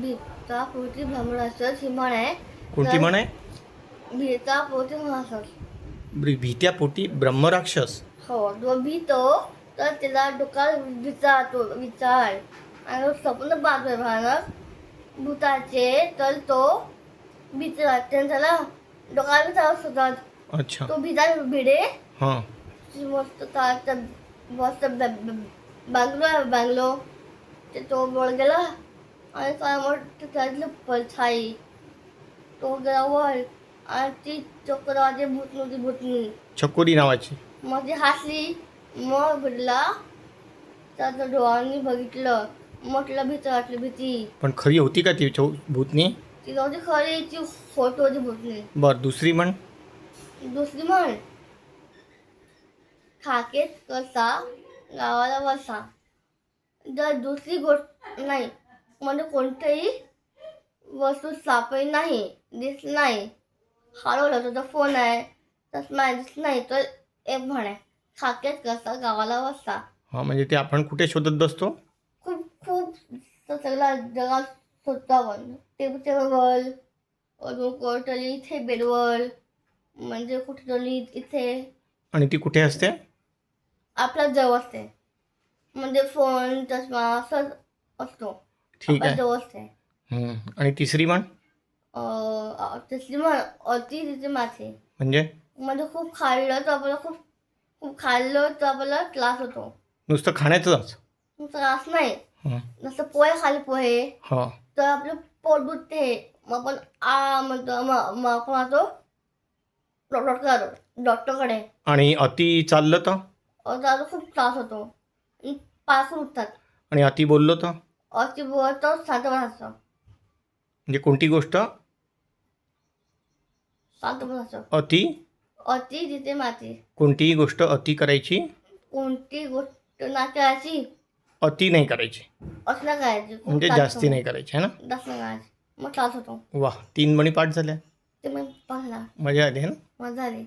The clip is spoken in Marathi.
भीता पोटी भ्रमराक्षस ही म्हण आहे. कोणती म्हण आहे? भीता पोटी भ्रमराक्षस. भीत्या पोटी ब्रह्मराक्षस. हो, जो भीतो तर त्याला डोक्यात विचारतो विचार आणि स्वप्न पाहतोय भयानक भूताचे तर तो भीती वाटते त्याला डोक्यात विचार सुद्धा अच्छा. तो भीता भिडे हां. मस्त काय मस्त बांगलो आहे बांगलो ते तो वर गेला आणि काय म्हणतो त्यातलं परछाई तो गेला वर आणि ती चक्रवाती भूतनी चकोरी नावाची. मग ती हसली मग भिडला त्याच्या डोळ्यांनी बघितलं म्हटलं भीती वाटली भीती पण खरी होती का ती भूतनी? ती नव्हती खरी ती फोटो होती भूतनी. बर, दुसरी म्हण. दुसरी म्हण खाकेत कसा गावाला वसा. जर दुसरी गोष्ट नाही म्हणजे कोणतीही वस्तू सापडली नाही दिसली नाही हरवलं तुझा फोन आहे तसं नाही दिसत नाही तर एक म्हण आहे खाकेत कसा गावाला वसा. हां, म्हणजे ते आपण कुठे शोधत बसतो? खूप खूप सगळ्या जगात शोधता टेबलवर अजून कुठेतरी इथे बेडवर म्हणजे कुठेतरी इथे आणि ती कुठे असते? आपल्या जवळ असते म्हणजे फोन चष्मा असं असतो ठीक आपल्या आहे. जवळ असते. आणि तिसरी म्हण तिसरी म्हण अति तिथे माथे म्हणजे म्हणजे खूप खाल्लं तर आपल्याला खूप खूप खाल्लं तर आपल्याला त्रास होतो. नुसतं खाण्याचंच? त्रास नाही हां. जसं पोहे खाली पोहे हां. तर आपलं पोट दुखते मग आपण म्हणतो मग आपण म्हणतो डॉक्टरकडे. आणि अति चाललं तर? त्याला खूप त्रास होतो पासून उठतात. आणि अति बोललो तर? अति बोलतो शांत बसायचं म्हणजे कोणती गोष्ट शांत बसायचं. अति? अति तिथे माती कोणतीही गोष्ट अति करायची? कोणती गोष्ट नाही करायची अति नाही करायची असं नाही करायची खूप म्हणजे त्रास जास्ती होतो. नाही करायची, है ना? जास्त नाही करायची मग त्रास होतो. वा, 3 म्हणी पाठ झाल्या. ते मग पाहला मजा आली, है ना? मजा आली.